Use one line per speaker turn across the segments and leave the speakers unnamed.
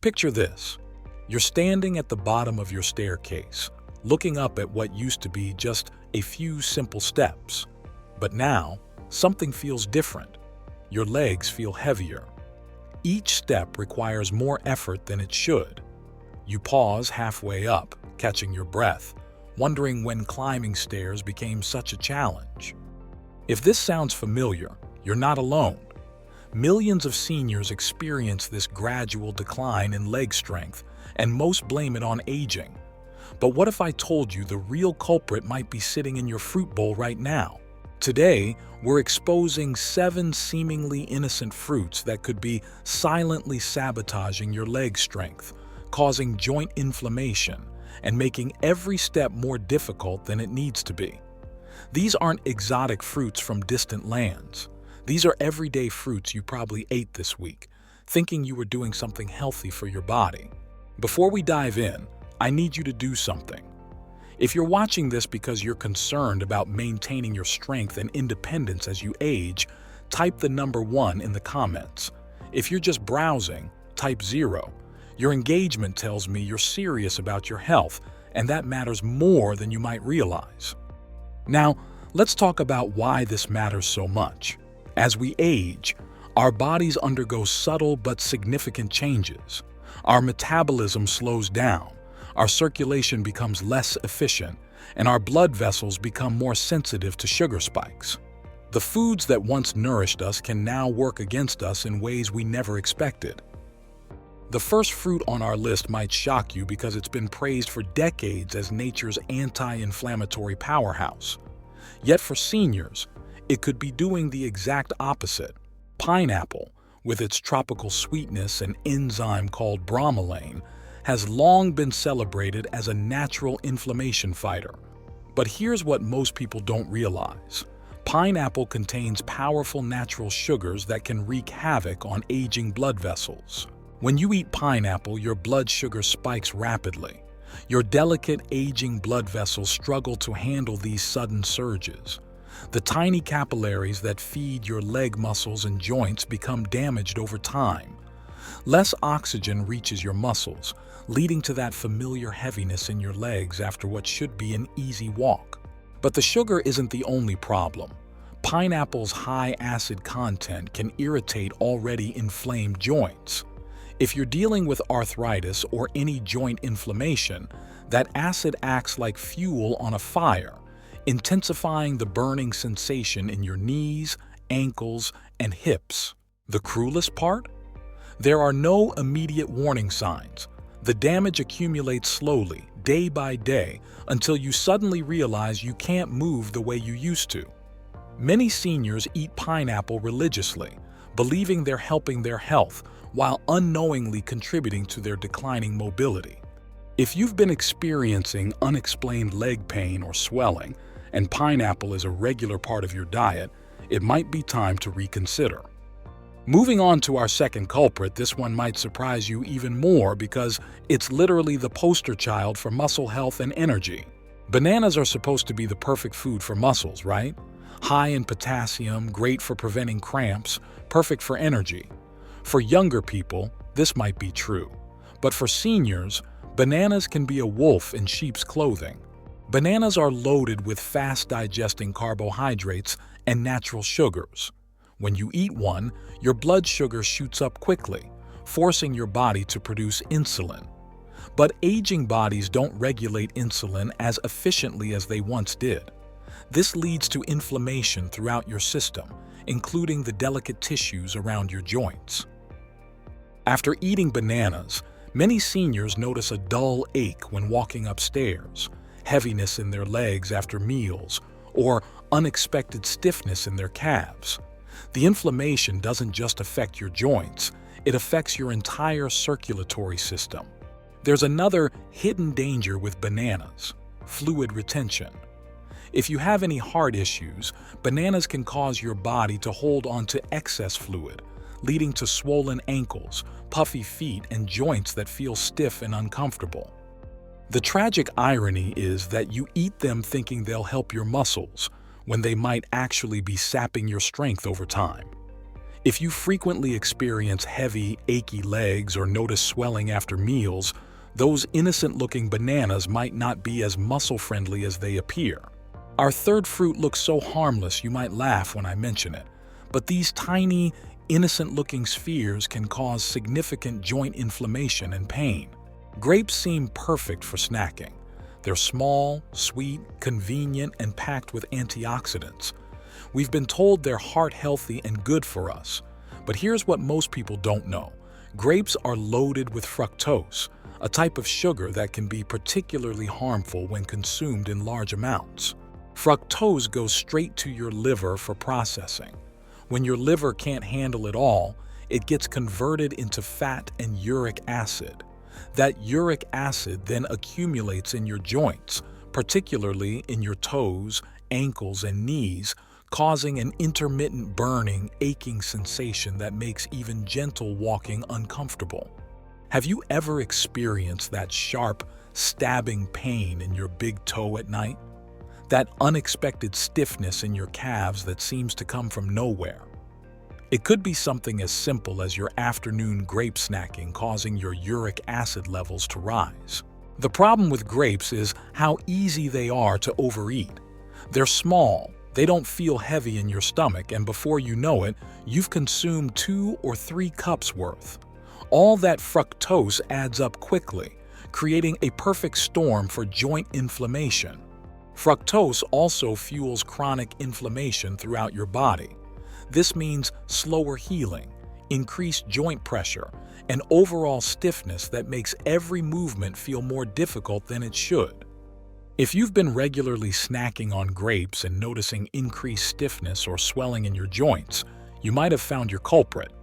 Picture this. You're standing at the bottom of your staircase, looking up at what used to be just a few simple steps. But now, something feels different. Your legs feel heavier. Each step requires more effort than it should. You pause halfway up, catching your breath, wondering when climbing stairs became such a challenge. If this sounds familiar, you're not alone. Millions of seniors experience this gradual decline in leg strength, and most blame it on aging. But what if I told you the real culprit might be sitting in your fruit bowl right now? Today, we're exposing 7 seemingly innocent fruits that could be silently sabotaging your leg strength, causing joint inflammation, and making every step more difficult than it needs to be. These aren't exotic fruits from distant lands. These are everyday fruits you probably ate this week, thinking you were doing something healthy for your body. Before we dive in, I need you to do something. If you're watching this because you're concerned about maintaining your strength and independence as you age, type the number 1 in the comments. If you're just browsing, type 0. Your engagement tells me you're serious about your health, and that matters more than you might realize. Now, let's talk about why this matters so much. As we age, our bodies undergo subtle but significant changes. Our metabolism slows down, our circulation becomes less efficient, and our blood vessels become more sensitive to sugar spikes. The foods that once nourished us can now work against us in ways we never expected. The first fruit on our list might shock you because it's been praised for decades as nature's anti-inflammatory powerhouse. Yet for seniors, it could be doing the exact opposite. Pineapple, with its tropical sweetness and enzyme called bromelain, has long been celebrated as a natural inflammation fighter. But here's what most people don't realize. Pineapple contains powerful natural sugars that can wreak havoc on aging blood vessels. When you eat pineapple, your blood sugar spikes rapidly. Your delicate, aging blood vessels struggle to handle these sudden surges. The tiny capillaries that feed your leg muscles and joints become damaged over time. Less oxygen reaches your muscles, leading to that familiar heaviness in your legs after what should be an easy walk. But the sugar isn't the only problem. Pineapple's high acid content can irritate already inflamed joints. If you're dealing with arthritis or any joint inflammation, that acid acts like fuel on a fire, intensifying the burning sensation in your knees, ankles, and hips. The cruelest part? There are no immediate warning signs. The damage accumulates slowly, day by day, until you suddenly realize you can't move the way you used to. Many seniors eat pineapple religiously, believing they're helping their health, while unknowingly contributing to their declining mobility. If you've been experiencing unexplained leg pain or swelling, and pineapple is a regular part of your diet, it might be time to reconsider. Moving on to our second culprit, this one might surprise you even more because it's literally the poster child for muscle health and energy. Bananas are supposed to be the perfect food for muscles, right? High in potassium, great for preventing cramps, perfect for energy. For younger people, this might be true. But for seniors, bananas can be a wolf in sheep's clothing. Bananas are loaded with fast-digesting carbohydrates and natural sugars. When you eat one, your blood sugar shoots up quickly, forcing your body to produce insulin. But aging bodies don't regulate insulin as efficiently as they once did. This leads to inflammation throughout your system, including the delicate tissues around your joints. After eating bananas, many seniors notice a dull ache when walking upstairs, heaviness in their legs after meals, or unexpected stiffness in their calves. The inflammation doesn't just affect your joints, it affects your entire circulatory system. There's another hidden danger with bananas: fluid retention. If you have any heart issues, bananas can cause your body to hold on to excess fluid, leading to swollen ankles, puffy feet, and joints that feel stiff and uncomfortable. The tragic irony is that you eat them thinking they'll help your muscles, when they might actually be sapping your strength over time. If you frequently experience heavy, achy legs or notice swelling after meals, those innocent-looking bananas might not be as muscle-friendly as they appear. Our third fruit looks so harmless you might laugh when I mention it, but these tiny, innocent-looking spheres can cause significant joint inflammation and pain. Grapes seem perfect for snacking. They're small, sweet, convenient, and packed with antioxidants. We've been told they're heart-healthy and good for us. But here's what most people don't know. Grapes are loaded with fructose, a type of sugar that can be particularly harmful when consumed in large amounts. Fructose goes straight to your liver for processing. When your liver can't handle it all, it gets converted into fat and uric acid. That uric acid then accumulates in your joints, particularly in your toes, ankles, and knees, causing an intermittent burning, aching sensation that makes even gentle walking uncomfortable. Have you ever experienced that sharp, stabbing pain in your big toe at night? That unexpected stiffness in your calves that seems to come from nowhere? It could be something as simple as your afternoon grape snacking causing your uric acid levels to rise. The problem with grapes is how easy they are to overeat. They're small, they don't feel heavy in your stomach, and before you know it, you've consumed 2 or 3 cups worth. All that fructose adds up quickly, creating a perfect storm for joint inflammation. Fructose also fuels chronic inflammation throughout your body. This means slower healing, increased joint pressure, and overall stiffness that makes every movement feel more difficult than it should. If you've been regularly snacking on grapes and noticing increased stiffness or swelling in your joints, you might have found your culprit.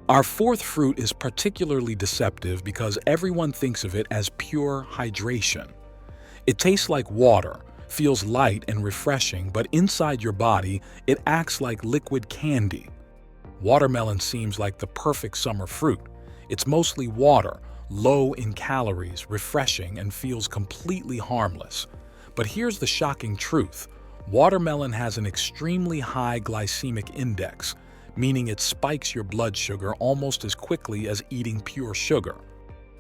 Our fourth fruit is particularly deceptive because everyone thinks of it as pure hydration. It tastes like water, feels light and refreshing, but inside your body, it acts like liquid candy. Watermelon seems like the perfect summer fruit. It's mostly water, low in calories, refreshing, and feels completely harmless. But here's the shocking truth. Watermelon has an extremely high glycemic index, meaning it spikes your blood sugar almost as quickly as eating pure sugar.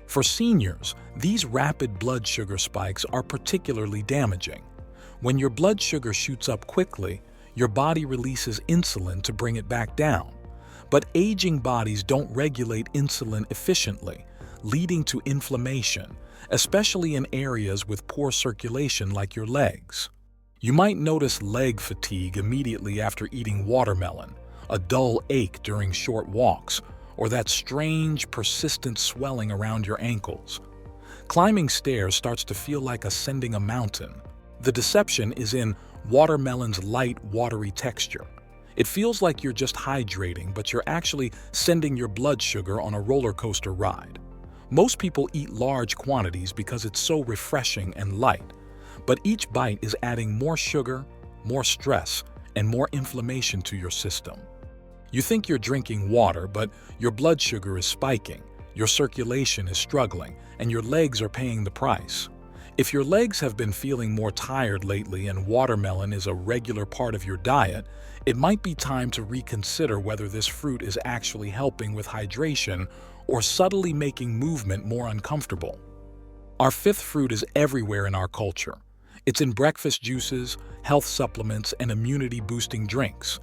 For seniors, these rapid blood sugar spikes are particularly damaging. When your blood sugar shoots up quickly, your body releases insulin to bring it back down. But aging bodies don't regulate insulin efficiently, leading to inflammation, especially in areas with poor circulation like your legs. You might notice leg fatigue immediately after eating watermelon, a dull ache during short walks, or that strange, persistent swelling around your ankles. Climbing stairs starts to feel like ascending a mountain. The deception is in watermelon's light, watery texture. It feels like you're just hydrating, but you're actually sending your blood sugar on a roller coaster ride. Most people eat large quantities because it's so refreshing and light, but each bite is adding more sugar, more stress, and more inflammation to your system. You think you're drinking water, but your blood sugar is spiking, your circulation is struggling, and your legs are paying the price. If your legs have been feeling more tired lately and watermelon is a regular part of your diet, it might be time to reconsider whether this fruit is actually helping with hydration or subtly making movement more uncomfortable. Our fifth fruit is everywhere in our culture. It's in breakfast juices, health supplements, and immunity-boosting drinks.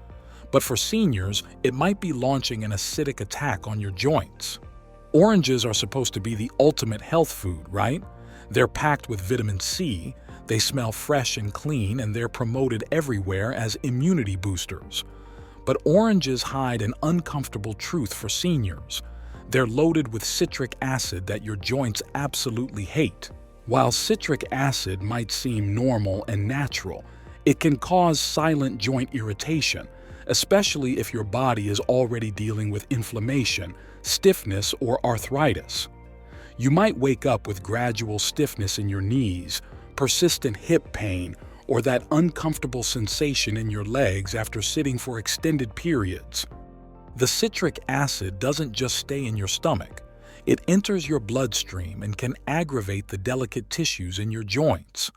But for seniors, it might be launching an acidic attack on your joints. Oranges are supposed to be the ultimate health food, right? They're packed with vitamin C, they smell fresh and clean, and they're promoted everywhere as immunity boosters. But oranges hide an uncomfortable truth for seniors. They're loaded with citric acid that your joints absolutely hate. While citric acid might seem normal and natural, it can cause silent joint irritation, especially if your body is already dealing with inflammation, stiffness, or arthritis. You might wake up with gradual stiffness in your knees, persistent hip pain, or that uncomfortable sensation in your legs after sitting for extended periods. The citric acid doesn't just stay in your stomach. It enters your bloodstream and can aggravate the delicate tissues in your joints.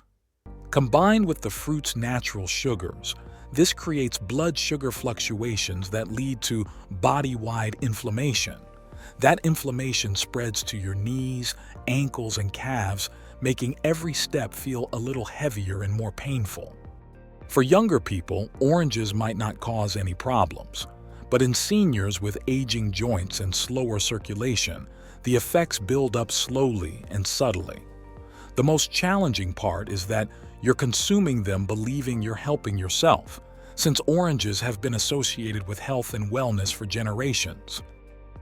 Combined with the fruit's natural sugars, This creates blood sugar fluctuations that lead to body-wide inflammation. That inflammation spreads to your knees, ankles, and calves, making every step feel a little heavier and more painful. For younger people, oranges might not cause any problems, but in seniors with aging joints and slower circulation, the effects build up slowly and subtly. The most challenging part is that you're consuming them believing you're helping yourself, since oranges have been associated with health and wellness for generations.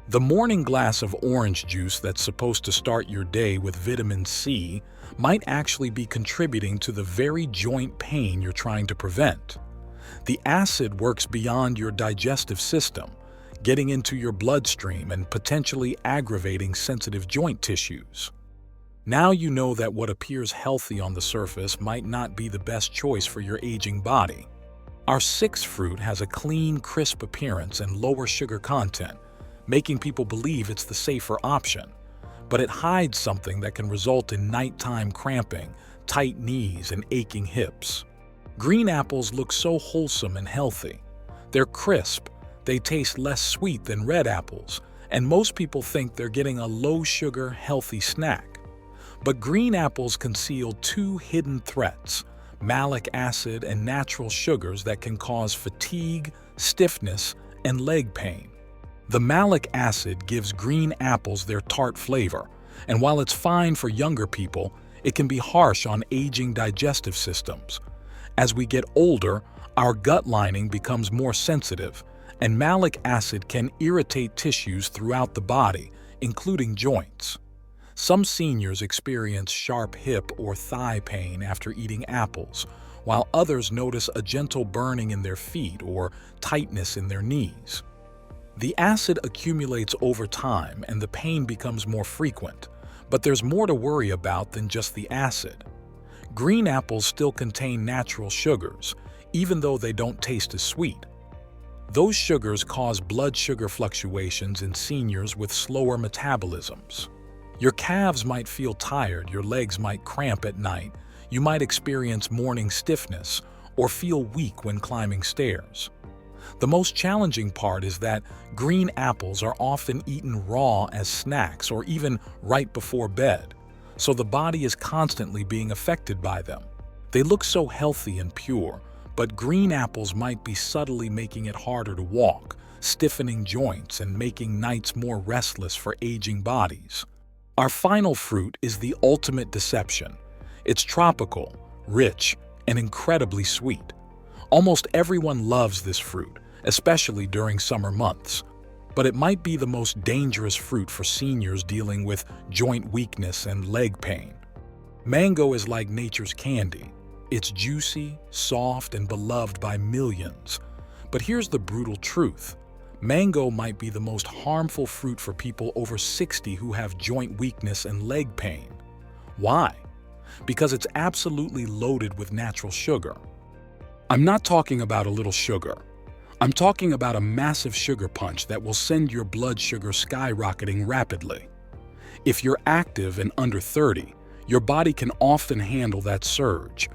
The morning glass of orange juice that's supposed to start your day with vitamin C might actually be contributing to the very joint pain you're trying to prevent. The acid works beyond your digestive system, getting into your bloodstream and potentially aggravating sensitive joint tissues. Now you know that what appears healthy on the surface might not be the best choice for your aging body. Our sixth fruit has a clean, crisp appearance and lower sugar content, making people believe it's the safer option. But it hides something that can result in nighttime cramping, tight knees, and aching hips. Green apples look so wholesome and healthy. They're crisp, they taste less sweet than red apples, and most people think they're getting a low-sugar, healthy snack. But green apples conceal two hidden threats: malic acid and natural sugars that can cause fatigue, stiffness, and leg pain. The malic acid gives green apples their tart flavor, and while it's fine for younger people, it can be harsh on aging digestive systems. As we get older, our gut lining becomes more sensitive, and malic acid can irritate tissues throughout the body, including joints. Some seniors experience sharp hip or thigh pain after eating apples, while others notice a gentle burning in their feet or tightness in their knees. The acid accumulates over time and the pain becomes more frequent, but there's more to worry about than just the acid. Green apples still contain natural sugars, even though they don't taste as sweet. Those sugars cause blood sugar fluctuations in seniors with slower metabolisms. Your calves might feel tired, your legs might cramp at night, you might experience morning stiffness, or feel weak when climbing stairs. The most challenging part is that green apples are often eaten raw as snacks or even right before bed, so the body is constantly being affected by them. They look so healthy and pure, but green apples might be subtly making it harder to walk, stiffening joints and making nights more restless for aging bodies. Our final fruit is the ultimate deception. It's tropical, rich, and incredibly sweet. Almost everyone loves this fruit, especially during summer months. But it might be the most dangerous fruit for seniors dealing with joint weakness and leg pain. Mango is like nature's candy. It's juicy, soft, and beloved by millions. But here's the brutal truth. Mango might be the most harmful fruit for people over 60 who have joint weakness and leg pain. Why? Because it's absolutely loaded with natural sugar. I'm not talking about a little sugar. I'm talking about a massive sugar punch that will send your blood sugar skyrocketing rapidly. If you're active and under 30, your body can often handle that surge.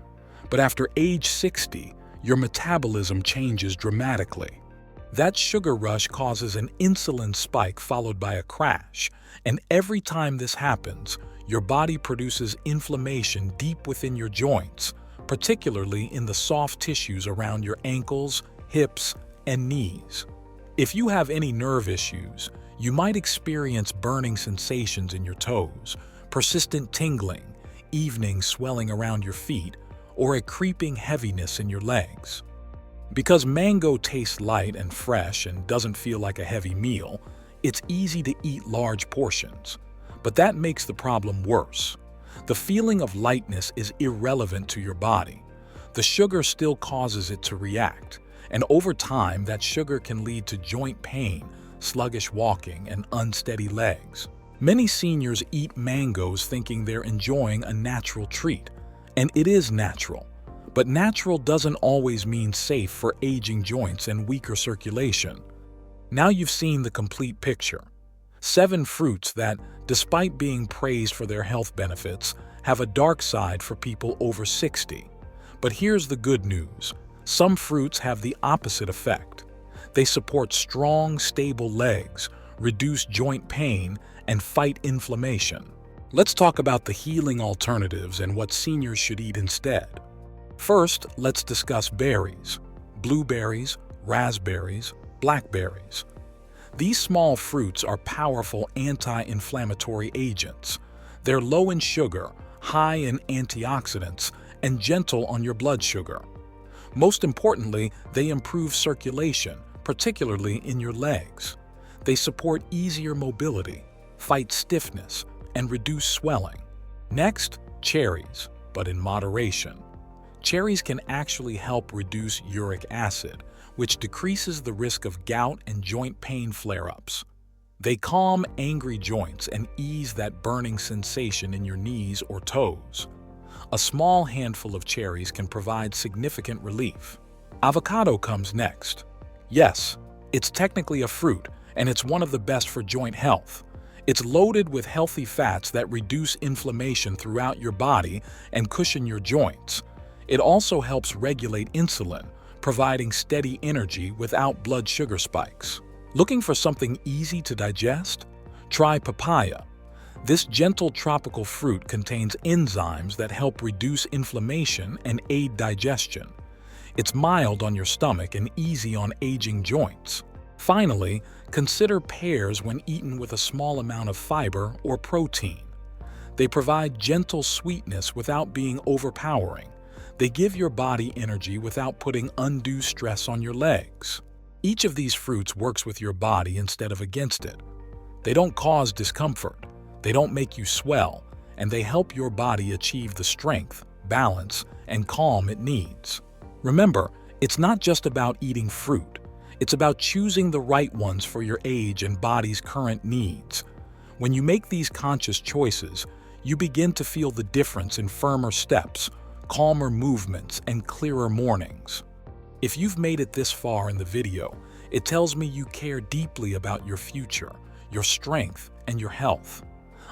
But after age 60, your metabolism changes dramatically. That sugar rush causes an insulin spike followed by a crash, and every time this happens, your body produces inflammation deep within your joints, particularly in the soft tissues around your ankles, hips, and knees. If you have any nerve issues, you might experience burning sensations in your toes, persistent tingling, evening swelling around your feet, or a creeping heaviness in your legs. Because mango tastes light and fresh and doesn't feel like a heavy meal, it's easy to eat large portions. But that makes the problem worse. The feeling of lightness is irrelevant to your body. The sugar still causes it to react, and over time that sugar can lead to joint pain, sluggish walking, and unsteady legs. Many seniors eat mangoes thinking they're enjoying a natural treat, and it is natural. But natural doesn't always mean safe for aging joints and weaker circulation. Now you've seen the complete picture. 7 fruits that, despite being praised for their health benefits, have a dark side for people over 60. But here's the good news. Some fruits have the opposite effect. They support strong, stable legs, reduce joint pain, and fight inflammation. Let's talk about the healing alternatives and what seniors should eat instead. First, let's discuss berries: blueberries, raspberries, blackberries. These small fruits are powerful anti-inflammatory agents. They're low in sugar, high in antioxidants, and gentle on your blood sugar. Most importantly, they improve circulation, particularly in your legs. They support easier mobility, fight stiffness, and reduce swelling. Next, cherries, but in moderation. Cherries can actually help reduce uric acid, which decreases the risk of gout and joint pain flare-ups. They calm angry joints and ease that burning sensation in your knees or toes. A small handful of cherries can provide significant relief. Avocado comes next. Yes, it's technically a fruit, and it's one of the best for joint health. It's loaded with healthy fats that reduce inflammation throughout your body and cushion your joints. It also helps regulate insulin, providing steady energy without blood sugar spikes. Looking for something easy to digest? Try papaya. This gentle tropical fruit contains enzymes that help reduce inflammation and aid digestion. It's mild on your stomach and easy on aging joints. Finally, consider pears when eaten with a small amount of fiber or protein. They provide gentle sweetness without being overpowering. They give your body energy without putting undue stress on your legs. Each of these fruits works with your body instead of against it. They don't cause discomfort, they don't make you swell, and they help your body achieve the strength, balance, and calm it needs. Remember, it's not just about eating fruit. It's about choosing the right ones for your age and body's current needs. When you make these conscious choices, you begin to feel the difference in firmer steps, calmer movements, and clearer mornings. If you've made it this far in the video, it tells me you care deeply about your future, your strength, and your health.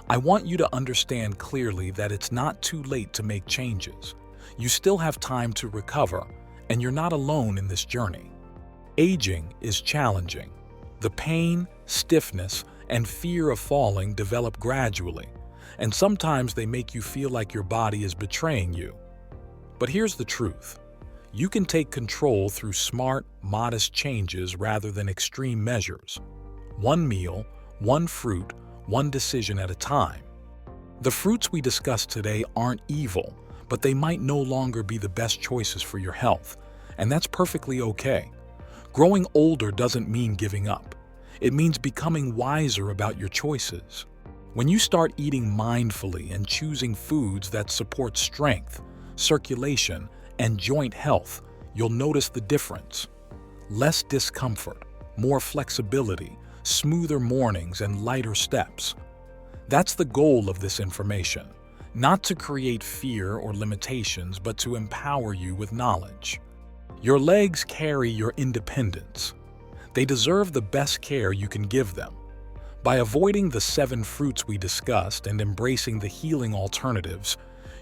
I want you to understand clearly that it's not too late to make changes. You still have time to recover, and you're not alone in this journey. Aging is challenging. The pain, stiffness, and fear of falling develop gradually, and sometimes they make you feel like your body is betraying you. But here's the truth. You can take control through smart, modest changes rather than extreme measures. One meal, one fruit, one decision at a time. The fruits we discussed today aren't evil, but they might no longer be the best choices for your health, and that's perfectly okay. Growing older doesn't mean giving up. It means becoming wiser about your choices. When you start eating mindfully and choosing foods that support strength, circulation, and joint health, you'll notice the difference. Less discomfort, more flexibility, smoother mornings, and lighter steps. That's the goal of this information, not to create fear or limitations, but to empower you with knowledge. Your legs carry your independence. They deserve the best care you can give them. By avoiding the 7 fruits we discussed and embracing the healing alternatives,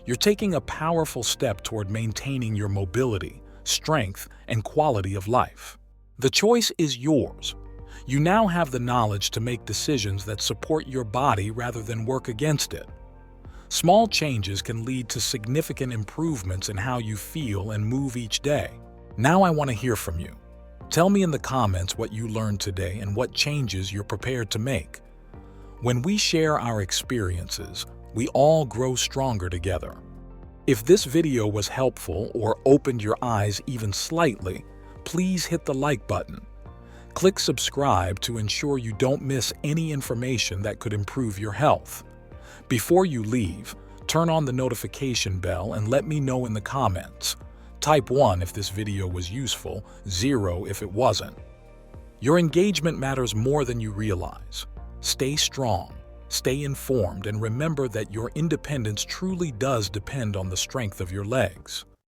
you're taking a powerful step toward maintaining your mobility, strength, and quality of life. The choice is yours. You now have the knowledge to make decisions that support your body rather than work against it. Small changes can lead to significant improvements in how you feel and move each day. Now I want to hear from you. Tell me in the comments what you learned today and what changes you're prepared to make. When we share our experiences, we all grow stronger together. If this video was helpful or opened your eyes even slightly, please hit the like button. Click subscribe to ensure you don't miss any information that could improve your health. Before you leave, turn on the notification bell and let me know in the comments. Type 1 if this video was useful, 0 if it wasn't. Your engagement matters more than you realize. Stay strong, stay informed, and remember that your independence truly does depend on the strength of your legs.